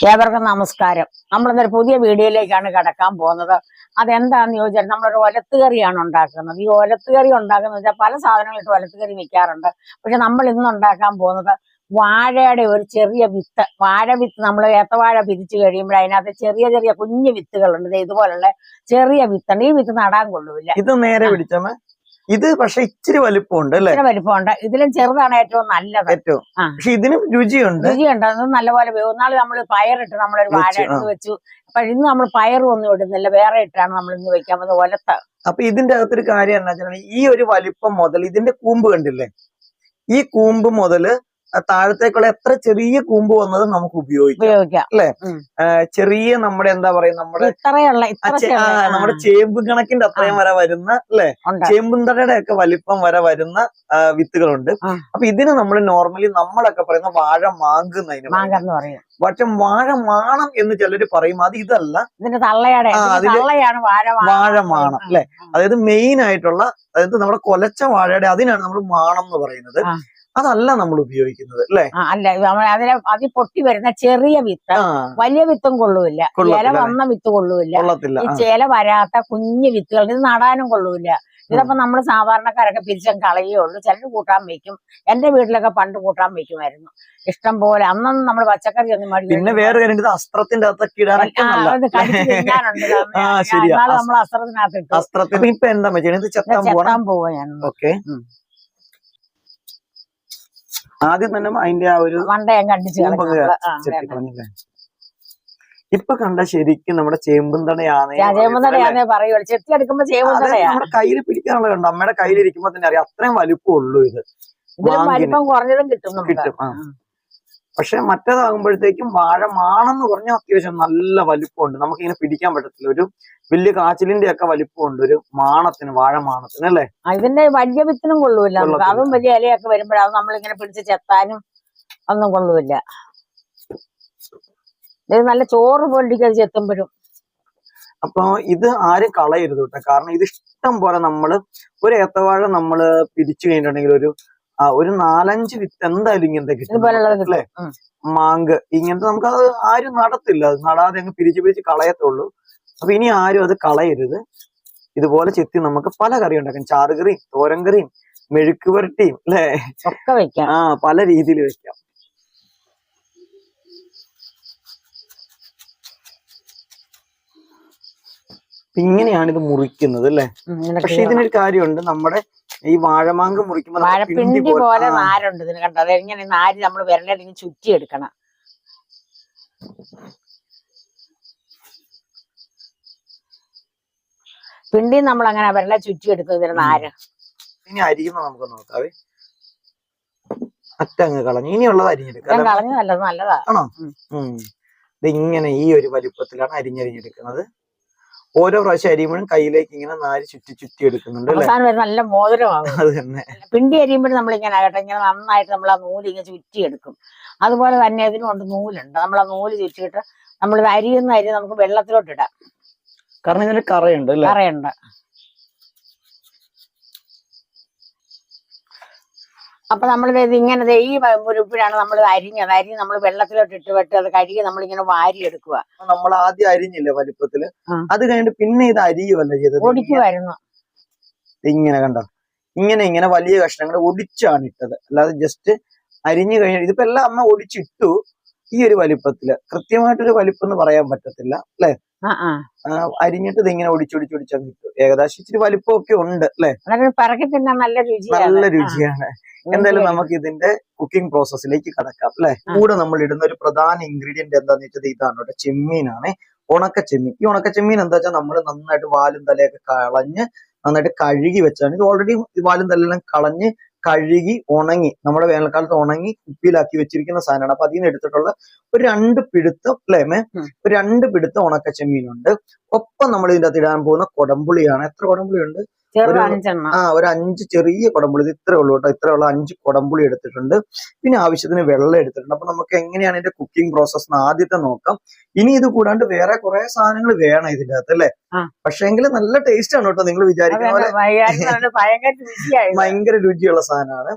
ഏവർക്കും നമസ്കാരം. നമ്മളിന്നൊരു പുതിയ വീഡിയോയിലേക്കാണ് കടക്കാൻ പോകുന്നത്. അതെന്താണെന്ന് ചോദിച്ചാൽ നമ്മളൊരു ഒലത്തുകറിയാണ് ഉണ്ടാക്കുന്നത്. ഈ ഒലത്തുകറി ഉണ്ടാക്കുന്നത് വെച്ചാൽ പല സാധനങ്ങളിട്ട് ഒലത്തുകറി വെക്കാറുണ്ട്. പക്ഷെ നമ്മൾ ഇന്ന് ഉണ്ടാക്കാൻ പോകുന്നത് വാഴയുടെ ഒരു ചെറിയ വിത്ത്. വാഴ വിത്ത് നമ്മൾ ഏത്തവാഴ പിരിച്ചു കഴിയുമ്പോൾ അതിനകത്ത് ചെറിയ ചെറിയ കുഞ്ഞു വിത്തുകളുണ്ട്. ഇതുപോലുള്ള ചെറിയ വിത്തുണ്ട്. ഈ വിത്ത് നടാൻ കൊള്ളൂല. ഇത് നേരെ പിടിച്ചമ്മ. ഇത് പക്ഷെ ഇച്ചിരി വലിപ്പമുണ്ട് അല്ലേ? ഇച്ചിരി വലിപ്പമുണ്ട്. ഇതിലും ചെറുതാണ് ഏറ്റവും നല്ലത്. ഏറ്റവും പക്ഷെ ഇതിനും രുചിയുണ്ട്. അത് നല്ലപോലെ വേവുന്നാൾ നമ്മൾ പയറിട്ട് നമ്മളൊരു വാഴ എടുത്ത് വെച്ചു. അപ്പൊ ഇന്ന് നമ്മൾ പയറും ഒന്നും ഇടുന്നില്ല, വേറെ ഇട്ടാണ് നമ്മൾ ഇന്ന് വെക്കാൻ പോകുന്നത് ഒലത്ത. അപ്പൊ ഇതിന്റെ അകത്തൊരു കാര്യം എന്താ വെച്ചാൽ ഈ ഒരു വലിപ്പം മുതൽ ഇതിന്റെ കൂമ്പ് കണ്ടില്ലേ, ഈ കൂമ്പ് മുതല് താഴത്തേക്കുള്ള എത്ര ചെറിയ കൂമ്പ് വന്നത് നമുക്ക് ഉപയോഗിക്കാം അല്ലെ? ചെറിയ നമ്മുടെ എന്താ പറയാ, നമ്മുടെ ചേമ്പ് കണക്കിന്റെ അത്രയും വരെ വരുന്ന അല്ലെ, ചേമ്പുന്തടയുടെ ഒക്കെ വലിപ്പം വരെ വരുന്ന വിത്തുകളുണ്ട്. അപ്പൊ ഇതിന് നമ്മൾ നോർമലി നമ്മളൊക്കെ പറയുന്ന വാഴ മാങ്കുന്നതിന് പറയും. പക്ഷെ വാഴ മാണം എന്ന് ചിലര് പറയും. അത് ഇതല്ല, വാഴ മാണം അല്ലെ. അതായത് മെയിൻ ആയിട്ടുള്ള, അതായത് നമ്മുടെ കൊലച്ച വാഴയുടെ അതിനാണ് നമ്മൾ മാണം എന്ന് പറയുന്നത്. അതല്ല നമ്മൾ ഉപയോഗിക്കുന്നത് അല്ലെ? അല്ല, അതിൽ പൊട്ടി വരുന്ന ചെറിയ വിത്ത്, വലിയ വിത്തും കൊള്ളൂല്ല, ഇല വന്ന വിത്ത് കൊള്ളൂല്ല, ഈ ചേല വരാത്ത കുഞ്ഞു വിത്തുകൾ ഇത് നടാനും കൊള്ളൂല്ല. ഇതപ്പോ നമ്മൾ സാധാരണക്കാരൊക്കെ പിരിച്ചും കളയുള്ളൂ. ചിലര് കൂട്ടാൻ വെക്കും. എന്റെ വീട്ടിലൊക്കെ പണ്ട് കൂട്ടാൻ വെക്കുമായിരുന്നു ഇഷ്ടം പോലെ. അന്നൊന്നും നമ്മൾ പച്ചക്കറി ഒന്നും മേടിക്കും. പിന്നെ വേറെ കാര്യം, അസ്ത്രത്തിന്റെ അകത്തൊക്കെ ഇടാനൊക്കെ നമ്മൾ അസ്ത്രത്തിനകത്ത് ഇട്ടു. ഇപ്പൊ എന്താ ചെത്താൻ പോവാ ഞാൻ. ഓക്കെ, ആദ്യം തന്നെ അതിന്റെ ആ ഒരു മണ്ടയം കണ്ടിച്ച് ഇപ്പൊ കണ്ട ശരിക്കും നമ്മുടെ ചേമ്പുന്തടയാണ്. പറയുള്ളൂ, ചെത്തി എടുക്കുമ്പോ ചേമ്പുന്തടയാണ് നമ്മുടെ കയ്യിൽ പിടിക്കാനുള്ള. കണ്ടോ, അമ്മയുടെ കയ്യിലിരിക്കുമ്പോ തന്നെ അറിയാം അത്രയും വലിപ്പമുള്ളൂ. ഇത് വലിപ്പം കുറഞ്ഞതും കിട്ടും. പക്ഷെ മറ്റേതാകുമ്പോഴത്തേക്കും വാഴ മാണെന്ന് പറഞ്ഞാൽ അത്യാവശ്യം നല്ല വലിപ്പമുണ്ട്. നമുക്കിങ്ങനെ പിടിക്കാൻ പറ്റത്തില്ല. ഒരു വലിയ കാച്ചിലിന്റെ ഒക്കെ വലിപ്പമുണ്ട് ഒരു മാണത്തിന്, വാഴ മാണത്തിന് അല്ലേ? ഇതിന്റെ വലിയ വിത്തിനും കൊള്ളൂല്ല. അതും വലിയ ഇലയൊക്കെ വരുമ്പോഴത് നമ്മളിങ്ങനെ പിടിച്ച് ചെത്താനും ഒന്നും കൊള്ളൂല്ല. ഇത് നല്ല ചോറ് പോലിരിക്കും ചെത്തുമ്പോഴും. അപ്പൊ ഇത് ആരും കളയരുത് കേട്ടോ. കാരണം ഇത് ഇഷ്ടം പോലെ നമ്മള് ഒരു ഏത്തവാഴ നമ്മള് പിരിച്ചു കഴിഞ്ഞിട്ടുണ്ടെങ്കിൽ ഒരു 4-5 വിത്ത് എന്തായാലും ഇങ്ങനത്തെ കിട്ടും അല്ലേ? മാങ്ക് ഇങ്ങനത്തെ നമുക്കത് ആരും നടത്തില്ല. അത് നടാതെ അങ്ങ് പിരിച്ച് കളയത്തുള്ളൂ. അപ്പൊ ഇനി ആരും അത് കളയരുത്. ഇതുപോലെ ചെത്തി നമുക്ക് പല കറി ഉണ്ടാക്കാം. ചാറുകറിയും തോരൻ കറിയും മെഴുക്ക് പുരട്ടിയും അല്ലേ ഒക്കെ വെക്കാം. പല രീതിയിൽ വെക്കാം. ഇങ്ങനെയാണ് ഇത് മുറിക്കുന്നത് അല്ലേ? പക്ഷെ ഇതിനൊരു കാര്യമുണ്ട്, നമ്മുടെ ഈ വാഴമാങ്ക് മുറിക്കുമ്പോൾ വാഴപ്പിണ്ടി പോലെ നാരുണ്ട് ഇതിന്. കണ്ടോ, അതെങ്ങനെ നാര് നമ്മൾ വിരലിങ്ങനെ ചുറ്റിയെടുക്കണം. പിണ്ടി നമ്മൾ അങ്ങനെ വിരലെ ചുറ്റിയെടുക്കും ഇതിന് നാര്. ഇനി അരിയുമ്പോ നമുക്ക് നോക്കാവേ. അറ്റങ്ങ് കളഞ്ഞു, ഇനിയുള്ളത് അരിഞ്ഞെടുക്കാം. കളഞ്ഞു നല്ലതാ ആണോ? ഇതിങ്ങനെ ഈ ഒരു വലിപ്പത്തിലാണ് അരിഞ്ഞെടുക്കുന്നത്. ഓരോ പ്രാവശ്യം അരിയുമ്പോഴും കയ്യിലേക്ക് ഇങ്ങനെ നാര് ചുറ്റി എടുക്കുന്നുണ്ട്. നല്ല മോതിരമാകും. അത് തന്നെ. പിണ്ടി അരിയുമ്പോഴും നമ്മളിങ്ങനെ ആകട്ടെ ഇങ്ങനെ നന്നായിട്ട് നമ്മൾ ആ നൂല് ഇങ്ങനെ ചുറ്റിയെടുക്കും. അതുപോലെ തന്നെ ഇതിനുണ്ട് നൂലുണ്ട്. നമ്മൾ ആ നൂല് ചുറ്റിയിട്ട് നമ്മൾ അരിയുന്ന അരി നമുക്ക് വെള്ളത്തിലോട്ട് ഇടാം. കാരണം ഇതിന് കറയുണ്ട്. അപ്പൊ നമ്മളിത് ഇങ്ങനെ ഈ മുരുപ്പിലാണ് നമ്മൾ അരിഞ്ഞത്. അരി നമ്മൾ വെള്ളത്തിലോട്ട് ഇട്ട് അത് കഴുകി നമ്മളിങ്ങനെ വാരി എടുക്കുക. നമ്മൾ ആദ്യം അരിഞ്ഞില്ലേ വലിപ്പത്തില്, അത് കഴിഞ്ഞിട്ട് പിന്നെ ഇത് അരിയുമല്ല ചെയ്തത്, ഒടിക്കുമായിരുന്നു. ഇങ്ങനെ കണ്ടോ, ഇങ്ങനെ വലിയ കഷ്ണങ്ങൾ ഒടിച്ചാണ് ഇട്ടത്. അല്ലാതെ ജസ്റ്റ് അരിഞ്ഞു കഴിഞ്ഞാൽ ഇതിപ്പോ എല്ലാം അമ്മ ഒടിച്ചിട്ടു. ഈ ഒരു വലിപ്പത്തില് കൃത്യമായിട്ടൊരു വലിപ്പം എന്ന് പറയാൻ പറ്റത്തില്ല അല്ലെ? അരിഞ്ഞിട്ട് ഇതിങ്ങനെ ഒടിച്ചൊടിച്ചൊടിച്ചങ്ങ് ഇട്ടു. ഏകദേശം ഇച്ചിരി വലിപ്പമൊക്കെ ഉണ്ട് അല്ലെ? നല്ല രുചിയാണ്. എന്തായാലും നമുക്ക് ഇതിന്റെ കുക്കിംഗ് പ്രോസസ്സിലേക്ക് കടക്കാം അല്ലെ? കൂടെ നമ്മൾ ഇടുന്ന ഒരു പ്രധാന ഇൻഗ്രീഡിയന്റ് എന്താന്ന് വെച്ചാൽ ഇതാണ് കേട്ടോ, ചെമ്മീനാണ്. ഉണക്ക ചെമ്മീൻ. ഈ ഉണക്ക ചെമ്മീൻ എന്താ വെച്ചാൽ നമ്മൾ നന്നായിട്ട് വാലും തലയൊക്കെ കളഞ്ഞ് നന്നായിട്ട് കഴുകി വെച്ചാണ്. ഇത് ഓൾറെഡി വാലും തലയെല്ലാം കളഞ്ഞ് കഴുകി ഉണങ്ങി, നമ്മുടെ വേനൽക്കാലത്ത് ഉണങ്ങി കുപ്പിയിലാക്കി വെച്ചിരിക്കുന്ന സാധനമാണ്. അപ്പൊ അതിൽ നിന്ന് എടുത്തിട്ടുള്ള ഒരു 2 പിടുത്തം അല്ലേ, ഒരു 2 പിടുത്തം ഉണക്ക ചെമ്മീനുണ്ട്. ഒപ്പം നമ്മൾ ഇതിന്റെ അകത്ത് ഇടാൻ പോകുന്ന കൊടംപുളിയാണ്. എത്ര കൊടംപുളിയുണ്ട്? ഒരു 5 ചെറിയ കൊടംപുളി. ഇത് ഇത്രേ ഉള്ളൂ കേട്ടോ. ഇത്രയുള്ള 5 കൊടംപുളി എടുത്തിട്ടുണ്ട്. പിന്നെ ആവശ്യത്തിന് വെള്ളം എടുത്തിട്ടുണ്ട്. അപ്പൊ നമുക്ക് എങ്ങനെയാണ് ഇതിന്റെ കുക്കിംഗ് പ്രോസസ് ആദ്യത്തെ നോക്കാം. ഇനി ഇത് കൂടാണ്ട് വേറെ കുറെ സാധനങ്ങൾ വേണം ഇതിന്റെ അകത്ത് അല്ലെ? പക്ഷേങ്കിൽ നല്ല ടേസ്റ്റ് ആണ് കേട്ടോ. നിങ്ങൾ വിചാരിക്കുന്ന പോലെ ഭയങ്കര രുചിയുള്ള സാധനമാണ്.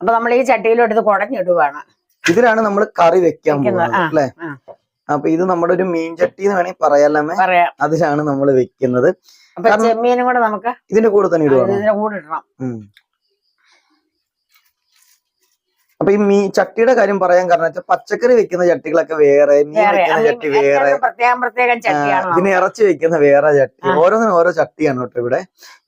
അപ്പൊ നമ്മൾ ഈ ചട്ടിയിലോട്ട് ഇത് കുടഞ്ഞിടുവാണ്. ഇതിലാണ് നമ്മൾ കറി വെക്കാൻ പോകുന്നത് അല്ലെ. അപ്പൊ ഇത് നമ്മുടെ ഒരു മീൻ ചട്ടി എന്ന് വേണമെങ്കിൽ പറയാമേ. അതിലാണ് നമ്മൾ വെക്കുന്നത്. ചെമ്മീനും കൂടെ നമുക്ക് ഇതിന്റെ കൂടെ തന്നെ ഇടണം. അപ്പൊ ഈ ചട്ടിയുടെ കാര്യം പറയാൻ കാരണം വെച്ചാൽ പച്ചക്കറി വെക്കുന്ന ചട്ടികളൊക്കെ വേറെ, മീൻ വെക്കുന്ന ചട്ടി വേറെ, പിന്നെ ഇറച്ചി വെക്കുന്ന വേറെ ചട്ടി, ഓരോന്നിനും ഓരോ ചട്ടിയാണ് കേട്ടോ ഇവിടെ.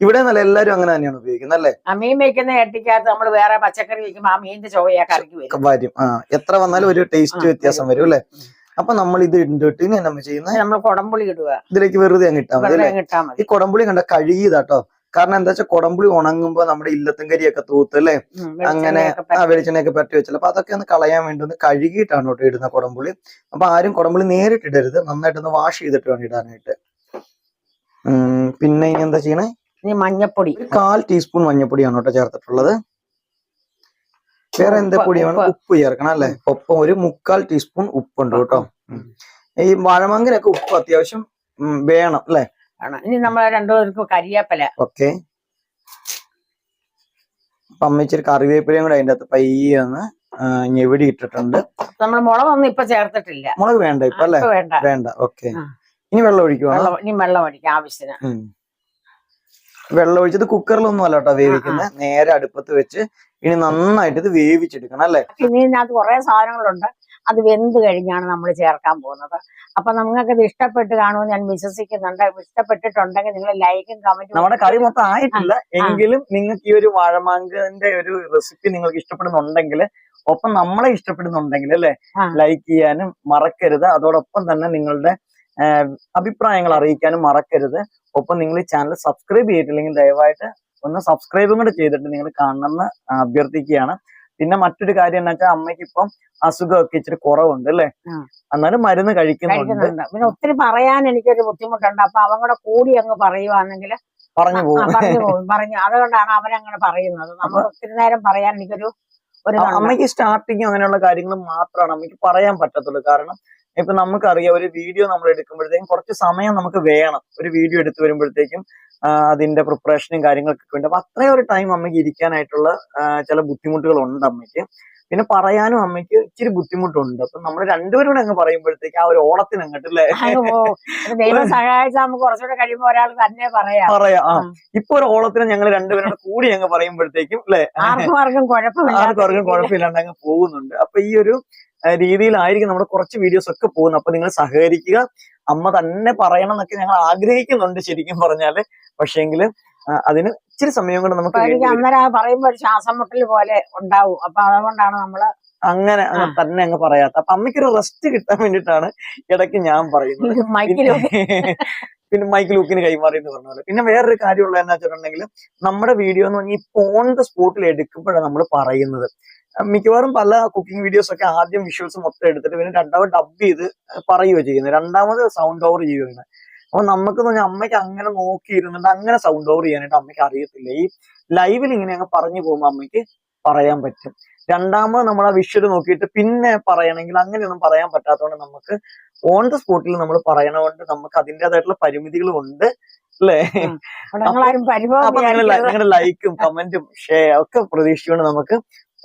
ഇവിടെ നല്ല എല്ലാരും അങ്ങനെ തന്നെയാണ് ഉപയോഗിക്കുന്നത് അല്ലേ. മീൻ വെക്കുന്ന ചട്ടിക്കകത്ത് നമ്മൾ വേറെ പച്ചക്കറി വെക്കുമ്പോ ആ മീനിന്റെ ചൊവ്വ വരും. എത്ര വന്നാലും ഒരു ടേസ്റ്റ് വ്യത്യാസം വരും അല്ലെ. അപ്പൊ നമ്മൾ ഇത് ഇട്ടിട്ട് ഇനി നമ്മൾ ചെയ്യുന്നത് നമ്മൾ കൊടംപുളി ഇടുക. ഇതിലേക്ക് വെറുതെ അങ്ങ് ഇട്ടാൽ മതി അല്ലേ. ഈ കൊടംപുളി കണ്ട കഴുകിയതാട്ടോ. കാരണം എന്താ വെച്ചാൽ കൊടംപുളി ഉണങ്ങുമ്പോ നമ്മുടെ ഇല്ലത്തും കരിയൊക്കെ തൂത്ത് അല്ലേ, അങ്ങനെ വെളിച്ചെണ്ണയൊക്കെ പറ്റി വെച്ചല്ലോ. അപ്പൊ അതൊക്കെ ഒന്ന് കളയാൻ വേണ്ടി ഒന്ന് കഴുകിയിട്ടാണ് കേട്ടോ ഇടുന്ന കൊടംപുളി. അപ്പൊ ആരും കൊടംപുളി നേരിട്ട് ഇടരുത്, നന്നായിട്ടൊന്ന് വാഷ് ചെയ്തിട്ട് വേണം ഇടാനായിട്ട്. പിന്നെ ഇനി എന്താ ചെയ്യണേ, മഞ്ഞപ്പൊടി 1/4 ടീസ്പൂൺ മഞ്ഞപ്പൊടിയാണ് കേട്ടോ ചേർത്തിട്ടുള്ളത്. വേറെ എന്താ പൊടിയാണ്, ഉപ്പ് ചേർക്കണം അല്ലെ. ഒപ്പം ഒരു 1/4 ടീസ്പൂൺ ഉപ്പുണ്ട് കേട്ടോ. ഈ വാഴമങ്കിനൊക്കെ ഉപ്പ് അത്യാവശ്യം വേണം അല്ലെ. ഇനി നമ്മളെ രണ്ടുപേർക്കും കരിവേപ്പില. ഓക്കെ. അപ്പൊ അമ്മ ഇച്ചിരി കറിവേപ്പിലയും കൂടെ അതിന്റെ അകത്ത് പയ്യെ ഒന്ന് ഞെവിടി ഇട്ടിട്ടുണ്ട്. നമ്മൾ മുളകൊന്നും ഇപ്പൊ ചേർത്തിട്ടില്ല. മുളക് വേണ്ട ഇപ്പൊ അല്ലെ, വേണ്ട. ഓക്കെ. ഇനി വെള്ളം ഒഴിക്കുവാണോ? ഇനി വെള്ളം ഒഴിക്കാം ആവശ്യത്തിന്. വെള്ളം ഒഴിച്ചത് കുക്കറിലൊന്നും അല്ല കേട്ടോ വേവിക്കുന്നത്, നേരെ അടുപ്പത്ത് വെച്ച് ഇനി നന്നായിട്ട് ഇത് വേവിച്ചെടുക്കണം അല്ലെ. ഇനി ഇതിനകത്ത് കുറെ സാധനങ്ങളുണ്ട്, അത് വെന്ത് കഴിഞ്ഞാണ് നമ്മൾ ചേർക്കാൻ പോകുന്നത്. അപ്പൊ നിങ്ങൾക്ക് ഇത് ഇഷ്ടപ്പെട്ട് കാണുമെന്ന് ഞാൻ വിശ്വസിക്കുന്നുണ്ട്. ഇഷ്ടപ്പെട്ടിട്ടുണ്ടെങ്കിൽ നിങ്ങൾ ലൈക്കും കമന്റും. നമ്മുടെ കറി മൊത്തം ആയിട്ടില്ല എങ്കിലും നിങ്ങൾക്ക് ഈ ഒരു വാഴമാങ്കന്റെ ഒരു റെസിപ്പി നിങ്ങൾക്ക് ഇഷ്ടപ്പെടുന്നുണ്ടെങ്കിൽ, ഒപ്പം നമ്മളെ ഇഷ്ടപ്പെടുന്നുണ്ടെങ്കിൽ അല്ലെ, ലൈക്ക് ചെയ്യാനും മറക്കരുത്. അതോടൊപ്പം തന്നെ നിങ്ങളുടെ അഭിപ്രായങ്ങൾ അറിയിക്കാനും മറക്കരുത്. ഒപ്പം നിങ്ങൾ ഈ ചാനൽ സബ്സ്ക്രൈബ് ചെയ്തിട്ടില്ലെങ്കിൽ ദയവായിട്ട് ഒന്ന് സബ്സ്ക്രൈബും കൂടെ ചെയ്തിട്ട് നിങ്ങൾ കാണണമെന്ന് അഭ്യർത്ഥിക്കുകയാണ്. പിന്നെ മറ്റൊരു കാര്യം എന്താ വെച്ചാൽ അമ്മയ്ക്ക് ഇപ്പം അസുഖമൊക്കെ ഇച്ചിരി കുറവുണ്ട് അല്ലെ, എന്നാലും മരുന്ന് കഴിക്കുന്നുണ്ട്. പിന്നെ ഒത്തിരി പറയാൻ എനിക്കൊരു ബുദ്ധിമുട്ടുണ്ട്. അപ്പൊ അവൻ കൂടെ കൂടി അങ്ങ് പറയുവാണെങ്കിൽ പറഞ്ഞു പോകും. അതുകൊണ്ടാണ് അവനങ്ങനെ പറയുന്നത്. നമ്മൾ ഒത്തിരി നേരം പറയാൻ എനിക്കൊരു അമ്മയ്ക്ക് സ്റ്റാർട്ടിങ് അങ്ങനെയുള്ള കാര്യങ്ങൾ മാത്രമാണ് അമ്മയ്ക്ക് പറയാൻ പറ്റത്തുള്ളൂ. കാരണം ഇപ്പൊ നമുക്കറിയാം ഒരു വീഡിയോ നമ്മൾ എടുക്കുമ്പോഴത്തേക്കും കുറച്ച് സമയം നമുക്ക് വേണം. ഒരു വീഡിയോ എടുത്തു വരുമ്പോഴത്തേക്കും അതിന്റെ പ്രിപ്പറേഷനും കാര്യങ്ങളൊക്കെ ഉണ്ട്. അപ്പൊ അത്രയും ഒരു ടൈം അമ്മയ്ക്ക് ഇരിക്കാനായിട്ടുള്ള ചില ബുദ്ധിമുട്ടുകൾ ഉണ്ട് അമ്മയ്ക്ക്. പിന്നെ പറയാനും അമ്മയ്ക്ക് ഇച്ചിരി ബുദ്ധിമുട്ടുണ്ട്. അപ്പൊ നമ്മൾ രണ്ടുപേരും കൂടെ അങ്ങ് പറയുമ്പോഴത്തേക്ക് ആ ഒരു ഓളത്തിന് അങ്ങോട്ട് അല്ലേ, ദൈവം സഹായിച്ചാൽ നമുക്ക് കുറച്ചുകൂടെ കഴിയുമ്പോൾ ഒരാൾ തന്നെ പറയാം. ഇപ്പൊ ഒരു ഓളത്തിന് ഞങ്ങൾ രണ്ടുപേരും കൂടി അങ്ങ് പറയുമ്പോഴത്തേക്കും അല്ലെ, ആർക്കും കുഴപ്പമില്ലാണ്ട് അങ്ങ് പോകുന്നുണ്ട്. അപ്പൊ ഈ ഒരു രീതിയിലായിരിക്കും നമ്മുടെ കുറച്ച് വീഡിയോസ് ഒക്കെ പോകുന്നത്. അപ്പൊ നിങ്ങൾ സഹകരിക്കുക. അമ്മ തന്നെ പറയണം എന്നൊക്കെ ഞങ്ങൾ ആഗ്രഹിക്കുന്നുണ്ട് ശരിക്കും പറഞ്ഞാല്. പക്ഷേങ്കില് അതിന് ഇച്ചിരി സമയം കൊണ്ട് നമുക്ക് അന്നേരം പറയുമ്പോ ഒരു ശ്വാസം മുട്ടൽ പോലെ ഉണ്ടാവും. അപ്പൊ അതുകൊണ്ടാണ് നമ്മള് അങ്ങനെ തന്നെ അങ്ങ് പറയാത്ത. അപ്പൊ അമ്മയ്ക്കൊരു റെസ്റ്റ് കിട്ടാൻ വേണ്ടിയിട്ടാണ് ഇടയ്ക്ക് ഞാൻ പറയുന്നത്. പിന്നെ മൈക്ക് ലൂക്കിന് കൈമാറി എന്ന് പറഞ്ഞ പോലെ. പിന്നെ വേറൊരു കാര്യമുള്ള എന്താ വെച്ചിട്ടുണ്ടെങ്കിൽ നമ്മുടെ വീഡിയോ എന്ന് പറഞ്ഞാൽ ഇപ്പൊ ഓൺ ദ സ്പോട്ടിൽ എടുക്കുമ്പോഴാണ് നമ്മൾ പറയുന്നത്. മിക്കവാറും പല കുക്കിംഗ് വീഡിയോസ് ഒക്കെ ആദ്യം വിഷ്വൽസ് മൊത്തം എടുത്തിട്ട് പിന്നെ രണ്ടാമത് ഡബ് ചെയ്ത് പറയുകയോ ചെയ്യുന്നത്, രണ്ടാമത് സൗണ്ട് ഓവർ ചെയ്യുകയാണ്. അപ്പൊ നമുക്ക് പറഞ്ഞാൽ അമ്മയ്ക്ക് അങ്ങനെ നോക്കിയിരുന്നുണ്ട് അങ്ങനെ സൗണ്ട് ഓവർ ചെയ്യാനായിട്ട് അമ്മയ്ക്ക് അറിയത്തില്ല. ഈ ലൈവിൽ ഇങ്ങനെ അങ്ങ് പറഞ്ഞു പോകുമ്പോൾ അമ്മയ്ക്ക് പറയാൻ പറ്റും. രണ്ടാമത് നമ്മൾ ആ വിഷ്വൽ നോക്കിയിട്ട് പിന്നെ പറയണമെങ്കിൽ അങ്ങനെയൊന്നും പറയാൻ പറ്റാത്തതുകൊണ്ട് നമുക്ക് ഓൺ ദ സ്പോട്ടിൽ നമ്മൾ പറയണതുകൊണ്ട് നമുക്ക് അതിൻ്റെതായിട്ടുള്ള പരിമിതികളും ഉണ്ട് അല്ലേ. അപ്പൊ നിങ്ങളുടെ ലൈക്കും കമന്റും ഷെയർ ഒക്കെ പ്രതീക്ഷിച്ചുകൊണ്ട് നമുക്ക്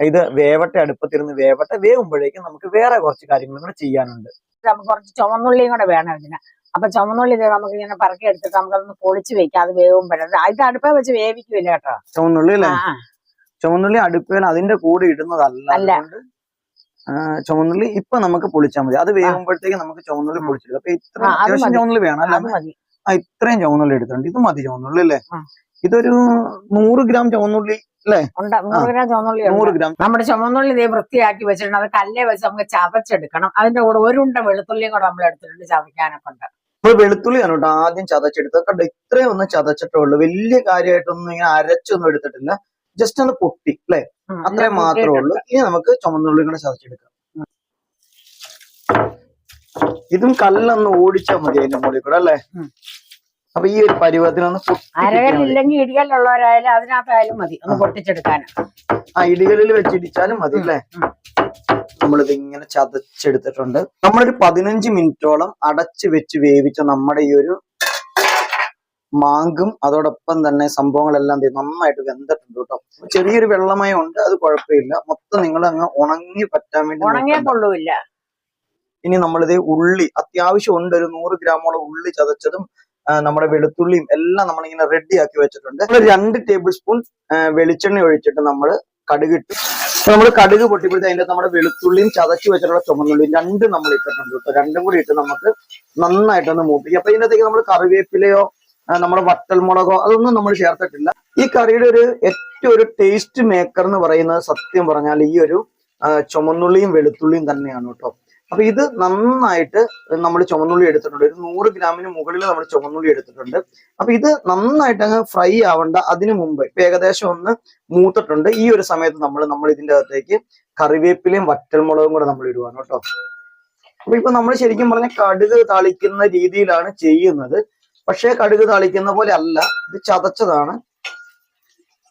ഇത് വേവട്ടെ, അടുപ്പത്തിരുന്ന് വേവട്ടെ. വേവുമ്പോഴേക്കും നമുക്ക് വേറെ കുറച്ച് കാര്യങ്ങളും കൂടെ ചെയ്യാനുണ്ട്. നമുക്ക് കുറച്ച് ചുവന്നുള്ളിയും കൂടെ വേണം ഇതിന്. അപ്പൊ ചുവന്നുള്ളി നമുക്ക് ഇങ്ങനെ പറക്കി എടുത്തിട്ട് നമുക്കതൊന്ന് പൊളിച്ച് വെക്കാം. അത് വേവുമ്പോഴത് ഇത് അടുപ്പ വെച്ച് വേവിക്കില്ല കേട്ടോ. ചുവന്നുള്ളി അല്ലേ, ചുവന്നുള്ളി അടുപ്പേൽ അതിന്റെ കൂടെ ഇടുന്നതല്ല. ചുവന്നുള്ളി ഇപ്പൊ നമുക്ക് പൊളിച്ചാൽ മതി. അത് വേവുമ്പോഴത്തേക്ക് നമുക്ക് ചുവന്നുള്ളി പൊളിച്ചെടുക്കും. അപ്പൊ ഇത്ര അത്യാവശ്യം ചുവന്നുള്ളി വേണം അല്ലേ. ഇത്രയും ചുവന്നുള്ളി എടുത്തിട്ടുണ്ട്. ഇത് മതി ചുവന്നുള്ളി അല്ലേ. ഇതൊരു 100 ഗ്രാം ചുവന്നുള്ളി അല്ലേ, 100 ഗ്രാം ചുവന്നുള്ളി. 100 ഗ്രാം നമ്മുടെ ചുവന്നുള്ളി ഇതേ വൃത്തിയാക്കി വെച്ചിട്ടുണ്ട്. അത് കല്ലേ വെച്ച് നമുക്ക് ചതച്ചെടുക്കണം. അതിന്റെ കൂടെ ഒരു ഉണ്ട വെളുത്തുള്ളിയും കൂടെ നമ്മൾ എടുത്തിട്ടുണ്ട് ചതയ്ക്കാനൊക്കെ ഉണ്ട്. ഇപ്പൊ വെളുത്തുള്ളിയാണ് കേട്ടോ ആദ്യം ചതച്ചെടുത്തത്. കണ്ടോ ഇത്രയും ഒന്ന് ചതച്ചിട്ടുള്ളൂ. വലിയ കാര്യമായിട്ടൊന്നും ഇങ്ങനെ അരച്ചൊന്നും എടുത്തിട്ടില്ല. ജസ്റ്റ് ഒന്ന് പൊട്ടി അല്ലെ, അത്രയും മാത്രമേ ഉള്ളൂ. ഇനി നമുക്ക് ചുവന്നുള്ളി കൂടെ ചതച്ചെടുക്കാം. ഇതും കല്ലൊന്ന് ഓടിച്ചാൽ മതി അതിന്റെ മുകളിൽ കൂടെ അല്ലെ. അപ്പൊ ഈ ഒരു പരുവത്തിനൊന്ന് അരകല്ലില്ലെങ്കിൽ ഇടികല്ലുള്ളവരായാലും അതിനകത്തായാലും മതി ഒന്ന് പൊട്ടിച്ചെടുക്കാൻ. ഇടികല്ലിൽ വെച്ച് ഇടിച്ചാലും മതി അല്ലേ. നമ്മളിത് ഇങ്ങനെ ചതച്ചെടുത്തിട്ടുണ്ട്. നമ്മളൊരു 15 മിനിറ്റോളം അടച്ചു വെച്ച് വേവിച്ച നമ്മുടെ ഈ ഒരു മാങ്കും അതോടൊപ്പം തന്നെ സംഭവങ്ങളെല്ലാം നന്നായിട്ട് വെന്തിട്ടുണ്ട് കേട്ടോ. ചെറിയൊരു വെള്ളമയം ഉണ്ട്, അത് കുഴപ്പമില്ല. മൊത്തം നിങ്ങൾ അങ്ങ് ഉണങ്ങി പറ്റാൻ വേണ്ടി ഉണങ്ങിയ കൊള്ളൂല്ല. ഇനി നമ്മളിത് ഉള്ളി അത്യാവശ്യം ഉണ്ട്, ഒരു 100 ഗ്രാമോളം ഉള്ളി ചതച്ചതും നമ്മുടെ വെളുത്തുള്ളിയും എല്ലാം നമ്മളിങ്ങനെ റെഡി ആക്കി വെച്ചിട്ടുണ്ട്. 2 ടേബിൾ സ്പൂൺ വെളിച്ചെണ്ണ ഒഴിച്ചിട്ട് നമ്മൾ കടുകിട്ട് നമ്മൾ കടുക് പൊട്ടിപ്പിടിച്ച് അതിന്റെ നമ്മുടെ വെളുത്തുള്ളിയും ചതച്ച് വെച്ചിട്ടുള്ള ചുമന്നുള്ളിയും രണ്ടും നമ്മൾ ഇട്ടിട്ടുണ്ട് കേട്ടോ. രണ്ടും കൂടി ഇട്ട് നമുക്ക് നന്നായിട്ടൊന്ന് മൂപ്പിക്കും. അപ്പൊ ഇതിനകത്തേക്ക് നമ്മൾ കറിവേപ്പിലയോ നമ്മുടെ വട്ടൽമുളകോ അതൊന്നും നമ്മൾ ചേർത്തിട്ടില്ല. ഈ കറിയുടെ ഏറ്റവും ഒരു ടേസ്റ്റ് മേക്കർ എന്ന് പറയുന്നത് സത്യം പറഞ്ഞാൽ ഈ ഒരു ചുമന്നുള്ളിയും വെളുത്തുള്ളിയും തന്നെയാണ് കേട്ടോ. അപ്പൊ ഇത് നന്നായിട്ട് നമ്മൾ ചുമന്നുള്ളി എടുത്തിട്ടുണ്ട്. ഒരു 100 ഗ്രാമിന് മുകളിൽ നമ്മൾ ചുമന്നുള്ളി എടുത്തിട്ടുണ്ട്. അപ്പൊ ഇത് നന്നായിട്ട് അങ്ങ് ഫ്രൈ ആവണ്ട, അതിനു മുമ്പ് ഇപ്പൊ ഏകദേശം ഒന്ന് മൂത്തിട്ടുണ്ട്. ഈ ഒരു സമയത്ത് നമ്മൾ ഇതിന്റെ അകത്തേക്ക് കറിവേപ്പിലയും വറ്റൽമുളകും കൂടെ നമ്മൾ ഇടുവാണ് കേട്ടോ. അപ്പൊ ഇപ്പൊ നമ്മൾ ശരിക്കും പറഞ്ഞ കടുക് താളിക്കുന്ന രീതിയിലാണ് ചെയ്യുന്നത്. പക്ഷേ കടുക് താളിക്കുന്ന പോലെ അല്ല, ഇത് ചതച്ചതാണ്.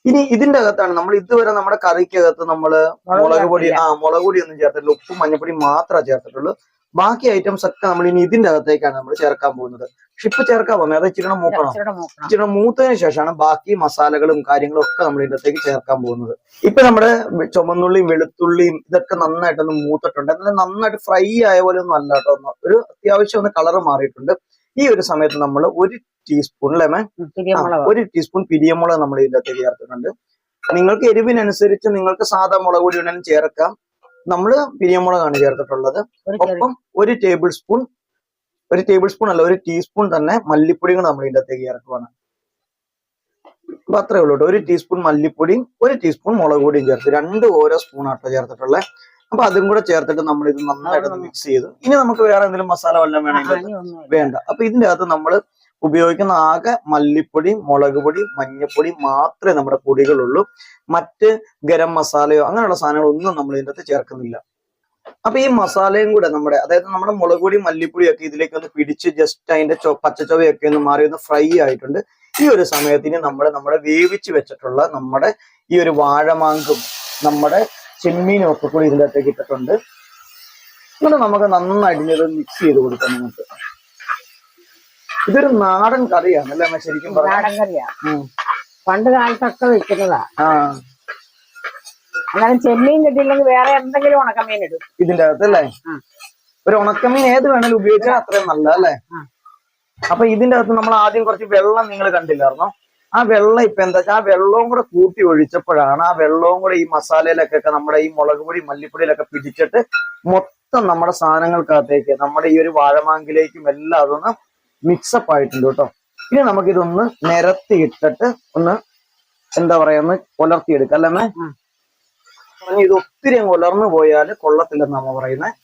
ഇനി ഇതിന്റെ അകത്താണ് നമ്മൾ ഇതുവരെ നമ്മുടെ കറിക്കകത്ത് നമ്മള് മുളക് പൊടി ഒന്നും ചേർത്തിട്ടില്ല. ഉപ്പും മഞ്ഞപ്പൊടി മാത്രമേ ചേർത്തിട്ടുള്ളൂ. ബാക്കി ഐറ്റംസ് ഒക്കെ നമ്മൾ ഇനി ഇതിന്റെ അകത്തേക്കാണ് നമ്മൾ ചേർക്കാൻ പോകുന്നത്. പക്ഷെ ഇപ്പൊ ചേർക്കാൻ പോകുന്നത് അത് ഇച്ചിരി മൂക്കണം. ഇച്ചിരി മൂത്തതിന് ശേഷമാണ് ബാക്കി മസാലകളും കാര്യങ്ങളും ഒക്കെ നമ്മൾ ഇതിന്റെ അകത്തേക്ക് ചേർക്കാൻ പോകുന്നത്. ഇപ്പൊ നമ്മുടെ ചുമന്നുള്ളിയും വെളുത്തുള്ളിയും ഇതൊക്കെ നന്നായിട്ടൊന്ന് മൂത്തിട്ടുണ്ട്. എന്നാലും നന്നായിട്ട് ഫ്രൈ ആയ പോലെ ഒന്നും അല്ല കേട്ടോ, ഒരു അത്യാവശ്യം ഒന്ന് കളർ മാറിയിട്ടുണ്ട്. ഈ ഒരു സമയത്ത് നമ്മൾ 1 ടീസ്പൂൺ ഒരു ടീസ്പൂൺ പിരിയമുളക് നമ്മൾ ഇതിന്റെ അകത്തേക്ക് ചേർത്തിട്ടുണ്ട്. നിങ്ങൾക്ക് എരിവിനനുസരിച്ച് നിങ്ങൾക്ക് സാധാ മുളക് പൊടി വേണമെങ്കിലും ചേർക്കാം. നമ്മൾ പിരിയമുളകാണ് ചേർത്തിട്ടുള്ളത്. ഒപ്പം 1 ടേബിൾ സ്പൂൺ അല്ല 1 ടീസ്പൂൺ തന്നെ മല്ലിപ്പൊടികൾ നമ്മൾ ഇതിന്റെ അകത്തേക്ക് ചേർക്കുവാണ്. അപ്പൊ അത്രേ ഉള്ളൂ കേട്ടോ. 1 ടീസ്പൂൺ മല്ലിപ്പൊടിയും 1 ടീസ്പൂൺ മുളക് പൊടിയും ചേർത്ത്, 2 ഓരോ സ്പൂൺ ആട്ടോ ചേർത്തിട്ടുള്ളത്. അപ്പൊ അതും കൂടെ ചേർത്തിട്ട് നമ്മൾ ഇത് നന്നായിട്ട് മിക്സ് ചെയ്തു. ഇനി നമുക്ക് വേറെ എന്തെങ്കിലും മസാല വല്ലതും വേണമെങ്കിൽ വേണ്ട. അപ്പൊ ഇതിന്റെ അകത്ത് നമ്മൾ ഉപയോഗിക്കുന്ന ആകെ മല്ലിപ്പൊടിയും മുളക് പൊടിയും മഞ്ഞപ്പൊടിയും മാത്രമേ നമ്മുടെ പൊടികളുള്ളൂ. മറ്റ് ഗരം മസാലയോ അങ്ങനെയുള്ള സാധനങ്ങളൊന്നും നമ്മൾ ഇതിന്റെ അകത്ത് ചേർക്കുന്നില്ല. അപ്പൊ ഈ മസാലയും കൂടെ അതായത് നമ്മുടെ മുളക് പൊടിയും മല്ലിപ്പൊടിയും ഒക്കെ ഇതിലേക്ക് ഒന്ന് പിടിച്ച് ജസ്റ്റ് അതിന്റെ പച്ചച്ചൊവയൊക്കെ ഒന്ന് മാറി ഒന്ന് ഫ്രൈ ആയിട്ടുണ്ട്. ഈ ഒരു സമയത്തിന് നമ്മുടെ വേവിച്ച് വെച്ചിട്ടുള്ള നമ്മുടെ ഈ ഒരു വാഴമാങ്കും നമ്മുടെ ചെമ്മീനും ഒക്കെ കൂടി ഇതിന്റെ അകത്തേക്ക് ഇട്ടിട്ടുണ്ട്. എന്നിട്ട് നമുക്ക് നന്നായിട്ട് ഇത് മിക്സ് ചെയ്ത് കൊടുക്കാം. നമുക്ക് ഇതൊരു നാടൻ കറിയാണ് അല്ലേ ശരിക്കും നാടൻ കറിയാ, പണ്ട് കാലത്തൊക്കെ വെക്കുന്നതാ. എന്നാലും ചെമ്മീൻ കിട്ടിയില്ലെങ്കിൽ വേറെ എന്തെങ്കിലും ഉണക്കമീൻ ഇടും ഇതിന്റെ അകത്ത് അല്ലേ. ഒരു ഉണക്കമീൻ ഏത് വേണേലും ഉപയോഗിച്ചാൽ അത്രയും നല്ല അല്ലേ. അപ്പൊ ഇതിന്റെ അകത്ത് നമ്മൾ ആദ്യം കുറച്ച് വെള്ളം നിങ്ങൾ കണ്ടില്ലായിരുന്നോ? ആ വെള്ളം ഇപ്പൊ എന്താ വെച്ചാൽ ആ വെള്ളവും കൂടെ കൂട്ടി ഒഴിച്ചപ്പോഴാണ് ആ വെള്ളവും കൂടെ ഈ മസാലയിലൊക്കെ നമ്മുടെ ഈ മുളക് പൊടി മല്ലിപ്പൊടിയിലൊക്കെ പിടിച്ചിട്ട് മൊത്തം നമ്മുടെ സാധനങ്ങൾക്കകത്തേക്ക് നമ്മുടെ ഈ ഒരു വാഴമാങ്കിലേക്കും എല്ലാം അതൊന്ന് മിക്സപ്പ് ആയിട്ടുണ്ട് കേട്ടോ. ഇനി നമുക്കിതൊന്ന് നിരത്തി ഇട്ടിട്ട് ഒന്ന് എന്താ പറയാ ഒന്ന് ഉലർത്തിയെടുക്കാം അല്ലേ. ഇത് ഒത്തിരി അങ്ങ് ഉലർന്നു പോയാൽ കൊള്ളത്തില്ലെന്ന് നമ്മ പറയുന്നത്.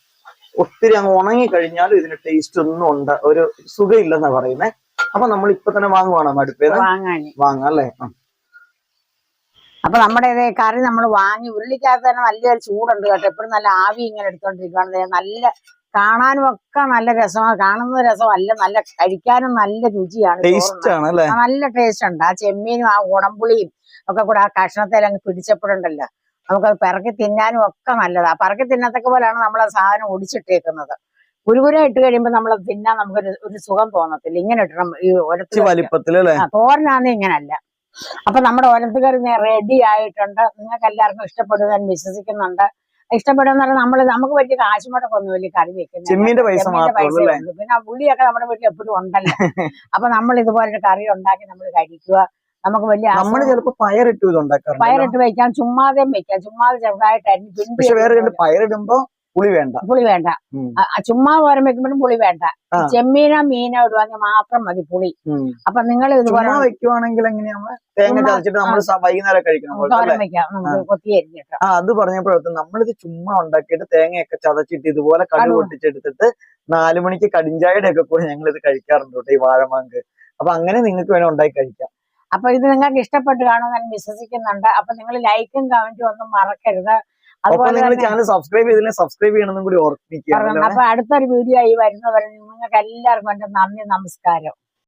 ഒത്തിരി അങ്ങ് ഉണങ്ങി കഴിഞ്ഞാലും ഇതിന് ടേസ്റ്റ് ഒന്നും ഒരു സുഖമില്ലെന്നാ പറയുന്നത്. അപ്പൊ നമ്മൾ ഇപ്പൊ തന്നെ വാങ്ങുവാണോ അടുപ്പേന്ന്? വാങ്ങാം അല്ലേ. അപ്പൊ നമ്മുടെ കറി നമ്മൾ വാങ്ങി ഉരുളിക്കകത്ത് തന്നെ നല്ലൊരു ചൂടുണ്ട് കേട്ടോ. എപ്പോഴും നല്ല ആവി ഇങ്ങനെ എടുത്തോണ്ടിരിക്കുകയാണ്. നല്ല കാണാനും ഒക്കെ നല്ല രസമാണ്. കാണുന്ന രസമല്ല, നല്ല കഴിക്കാനും നല്ല രുചിയാണ്, നല്ല ടേസ്റ്റ് ഉണ്ട്. ആ ചെമ്മീനും ആ ഉടമ്പുളിയും ഒക്കെ കൂടെ ആ കഷ്ണത്തിൽ അങ്ങ് പിടിച്ചപ്പോഴുണ്ടല്ലോ, നമുക്കത് പിറക്കി തിന്നാനും ഒക്കെ നല്ലതാ. പിറക്കി തിന്നത്തക്ക പോലെയാണ് നമ്മളെ സാധനം ഒടിച്ചിട്ടേക്കുന്നത്. കുരുകുര ഇട്ട് കഴിയുമ്പോ നമ്മൾ തിന്നാൻ നമുക്കൊരു സുഖം തോന്നത്തില്ല. ഇങ്ങനെ ഇട്ടണം ഈ തോരനാന്ന് ഇങ്ങനല്ല. അപ്പൊ നമ്മുടെ ഒലത്തുകറി റെഡി ആയിട്ടുണ്ട്. നിങ്ങൾക്ക് എല്ലാവർക്കും ഇഷ്ടപ്പെടും ഞാൻ വിശ്വസിക്കുന്നുണ്ട്. ഇഷ്ടപ്പെടുന്ന പറഞ്ഞാൽ നമുക്ക് വലിയ കാശുമുടക്കൊന്നുമില്ല കറി വെക്കുന്നത്. പിന്നെ ഉള്ളിയൊക്കെ നമ്മുടെ വീട്ടിൽ എപ്പോഴും ഉണ്ടല്ലോ. അപ്പൊ നമ്മൾ ഇതുപോലൊരു കറി ഉണ്ടാക്കി നമ്മൾ കഴിക്കുക. നമുക്ക് വലിയ പയറിട്ട് വെക്കാം, ചുമ്മാതെ വെക്കാം. ചുമ്മാതെ ചെറുതായിട്ട് അരിഞ്ഞ് പയറിടുമ്പോ പുളി വേണ്ട. ചുമ്മാ തോരൻ വെക്കുമ്പോഴും പുളി വേണ്ട. ചെമ്മീനോ മീനോ ഇടുവാണെങ്കിൽ മാത്രം മതി പുളി. അപ്പൊ നിങ്ങൾ ഇതുപോലെ വെക്കുവാണെങ്കിൽ തോരൻ വെക്കാം, നമുക്ക് കൊത്തി അരിഞ്ഞിട്ട്. അത് പറഞ്ഞപ്പോഴത്തെ നമ്മളിത് ചുമ്മാ ഉണ്ടാക്കിയിട്ട് തേങ്ങയൊക്കെ ചതച്ചിട്ട് ഇതുപോലെ കടുക് പൊട്ടിച്ചെടുത്തിട്ട് 4 മണിക്ക് കടിഞ്ചായയുടെ ഒക്കെ കൂടെ ഞങ്ങൾ ഇത് കഴിക്കാറുണ്ട് കേട്ടോ, ഈ വാഴമാങ്ക്. അപ്പൊ അങ്ങനെ നിങ്ങൾക്ക് വേണേ ഉണ്ടാക്കി കഴിക്കാം. അപ്പൊ ഇത് നിങ്ങൾക്ക് ഇഷ്ടപ്പെട്ട് കാണുമെന്ന് ഞാൻ വിശ്വസിക്കുന്നുണ്ട്. അപ്പൊ നിങ്ങൾ ലൈക്കും കമന്റും ഒന്നും മറക്കരുത്. അതുപോലെ ചാനൽ സബ്സ്ക്രൈബ് ചെയ്തില്ലെങ്കിൽ സബ്സ്ക്രൈബ് ചെയ്യണമെന്നും കൂടി ഓർമ്മിക്കുക. അപ്പൊ അടുത്തൊരു വീഡിയോ ആയി വരുന്നവരെ നിങ്ങൾക്ക് എല്ലാവർക്കും എന്റെ നന്ദി, നമസ്കാരം.